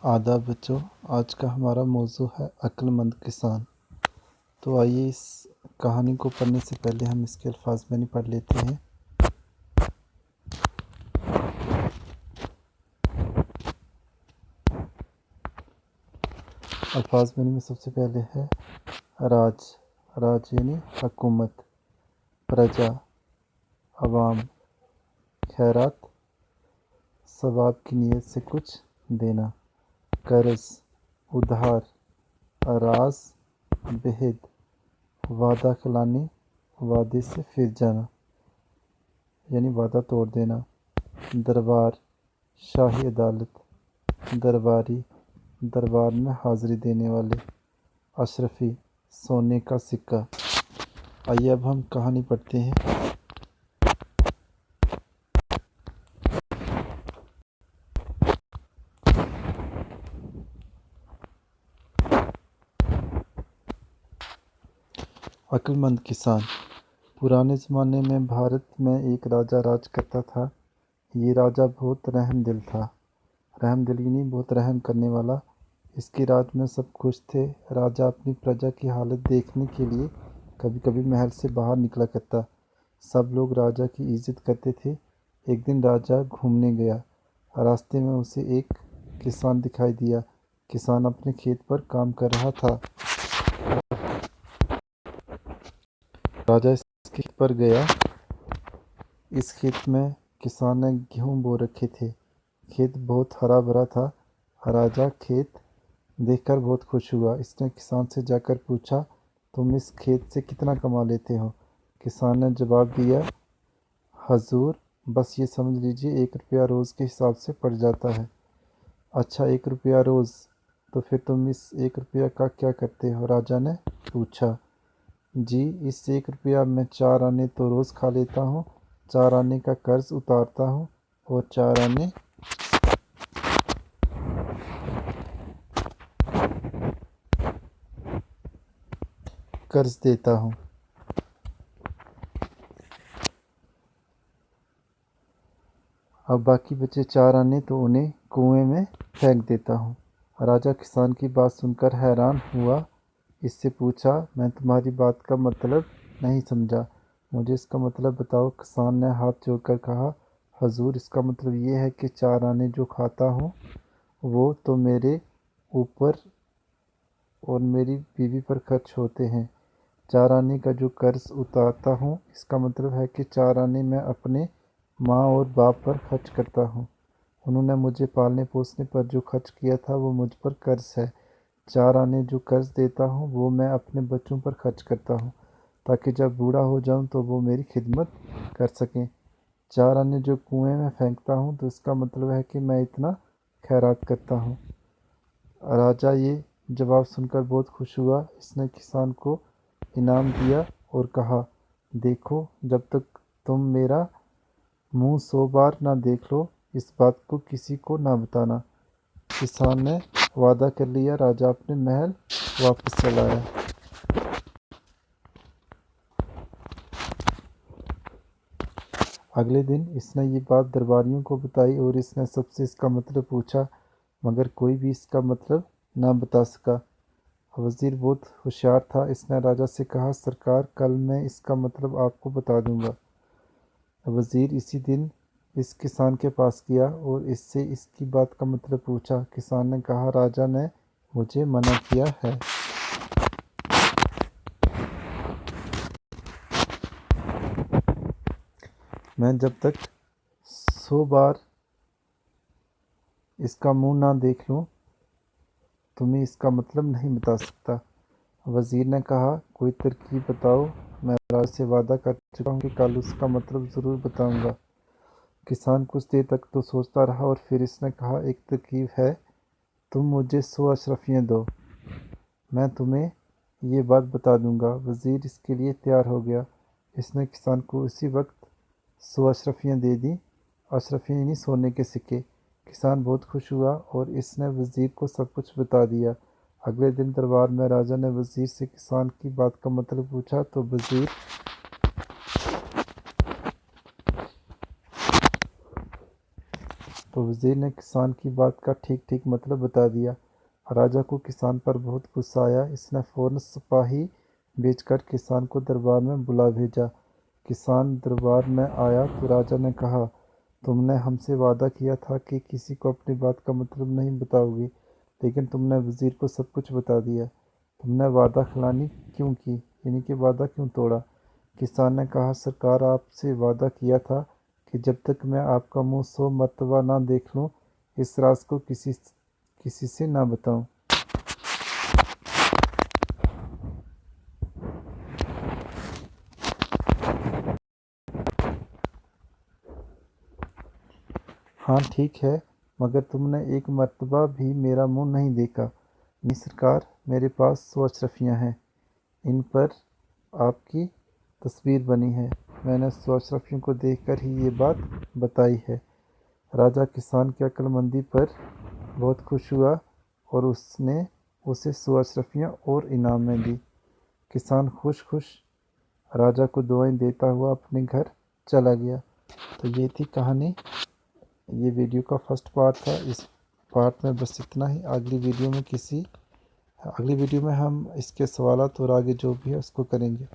आदाब बच्चों, आज का हमारा मौजू है अक्लमंद किसान। तो आइए इस कहानी को पढ़ने से पहले हम इसके अल्फाज में पढ़ लेते हैं। अल्फाज में सबसे पहले है राज। राज यानी हुकूमत, प्रजा, अवाम, खैरात, सवाब की नीयत से कुछ देना, कर्ज, उधार, राज, बेहद, वादा खिलाने, वादे से फिर जाना यानी वादा तोड़ देना, दरबार, शाही अदालत, दरबारी, दरबार में हाज़िरी देने वाले, अशरफी, सोने का सिक्का। आइए अब हम कहानी पढ़ते हैं। अक्लमंद किसान। पुराने ज़माने में भारत में एक राजा राज करता था। ये राजा बहुत रहमदिल था। रहमदिल यानी बहुत रहम करने वाला। इसके राज में सब खुश थे। राजा अपनी प्रजा की हालत देखने के लिए कभी कभी महल से बाहर निकला करता। सब लोग राजा की इज़्ज़त करते थे। एक दिन राजा घूमने गया। रास्ते में उसे एक किसान दिखाई दिया। किसान अपने खेत पर काम कर रहा था। राजा इस खेत पर गया। इस खेत में किसान ने गेहूँ बो रखे थे। खेत बहुत हरा भरा था। राजा खेत देखकर बहुत खुश हुआ। इसने किसान से जाकर पूछा, तुम इस खेत से कितना कमा लेते हो? किसान ने जवाब दिया, हजूर, बस ये समझ लीजिए 1 रुपया रोज़ के हिसाब से पड़ जाता है। अच्छा, 1 रुपया रोज़, तो फिर तुम इस 1 रुपया का क्या करते हो? राजा ने पूछा। जी, इस 1 रुपया में 4 आने तो रोज़ खा लेता हूँ, 4 आने का कर्ज उतारता हूँ और 4 आने कर्ज देता हूँ। अब बाकी बचे 4 आने तो उन्हें कुएं में फेंक देता हूँ। राजा किसान की बात सुनकर हैरान हुआ। इससे पूछा, मैं तुम्हारी बात का मतलब नहीं समझा, मुझे इसका मतलब बताओ। किसान ने हाथ जोड़कर कहा, हजूर, इसका मतलब ये है कि 4 आने जो खाता हूँ वो तो मेरे ऊपर और मेरी बीवी पर खर्च होते हैं। 4 आने का जो कर्ज उतारता हूँ, इसका मतलब है कि 4 आने मैं अपने माँ और बाप पर खर्च करता हूँ। उन्होंने मुझे पालने पोसने पर जो खर्च किया था वो मुझ पर कर्ज है। 4 आने जो कर्ज देता हूँ वो मैं अपने बच्चों पर खर्च करता हूँ, ताकि जब बूढ़ा हो जाऊँ तो वो मेरी खिदमत कर सकें। 4 आने जो कुएं में फेंकता हूँ तो इसका मतलब है कि मैं इतना खैरात करता हूँ। राजा ये जवाब सुनकर बहुत खुश हुआ। इसने किसान को इनाम दिया और कहा, देखो, जब तक तुम मेरा मुंह 100 बार ना देख लो, इस बात को किसी को ना बताना। किसान ने वादा कर लिया। राजा अपने महल वापस चला आया। अगले दिन इसने ये बात दरबारियों को बताई और इसने सबसे इसका मतलब पूछा, मगर कोई भी इसका मतलब ना बता सका। वज़ीर बहुत होशियार था। इसने राजा से कहा, सरकार, कल मैं इसका मतलब आपको बता दूंगा। वज़ीर इसी दिन इस किसान के पास गया और इससे इसकी बात का मतलब पूछा। किसान ने कहा, राजा ने मुझे मना किया है। मैं जब तक 100 बार इसका मुंह ना देख लूं, तुम्हें इसका मतलब नहीं बता सकता। वज़ीर ने कहा, कोई तरकीब बताओ। मैं राजा से वादा कर चुका हूँ कि कल उसका मतलब ज़रूर बताऊंगा। किसान कुछ देर तक तो सोचता रहा और फिर इसने कहा, एक तरकीब है, तुम मुझे 100 अशरफियाँ दो, मैं तुम्हें ये बात बता दूंगा। वज़ीर इसके लिए तैयार हो गया। इसने किसान को उसी वक्त 100 अशरफियाँ दे दी। अशरफियाँ यानी सोने के सिक्के। किसान बहुत खुश हुआ और इसने वज़ीर को सब कुछ बता दिया। अगले दिन दरबार में राजा ने वज़ीर से किसान की बात का मतलब पूछा तो वज़ीर तो वज़ीर ने किसान की बात का ठीक ठीक मतलब बता दिया। राजा को किसान पर बहुत गुस्सा आया। इसने फ़ौरन सिपाही भेजकर किसान को दरबार में बुला भेजा। किसान दरबार में आया तो राजा ने कहा, तुमने हमसे वादा किया था कि किसी को अपनी बात का मतलब नहीं बताओगी, लेकिन तुमने वज़ीर को सब कुछ बता दिया। तुमने वादा खिलानी क्यों की, यानी कि वादा क्यों तोड़ा? किसान ने कहा, सरकार, आपसे वादा किया था कि जब तक मैं आपका मुंह 100 मरतबा ना देख लूं, इस राज को किसी से ना बताऊं। हाँ ठीक है, मगर तुमने एक मरतबा भी मेरा मुंह नहीं देखा। नहीं सरकार, मेरे पास 100 अशरफियाँ हैं। इन पर आपकी तस्वीर बनी है। मैंने 100 अशरफियों को देखकर ही ये बात बताई है। राजा किसान की अक्लमंदी पर बहुत खुश हुआ और उसने उसे 100 अशरफियाँ और इनाम में दी। किसान खुश खुश राजा को दुआएं देता हुआ अपने घर चला गया। तो ये थी कहानी। ये वीडियो का फर्स्ट पार्ट था। इस पार्ट में बस इतना ही। अगली वीडियो में हम इसके सवालात और आगे जो भी है उसको करेंगे।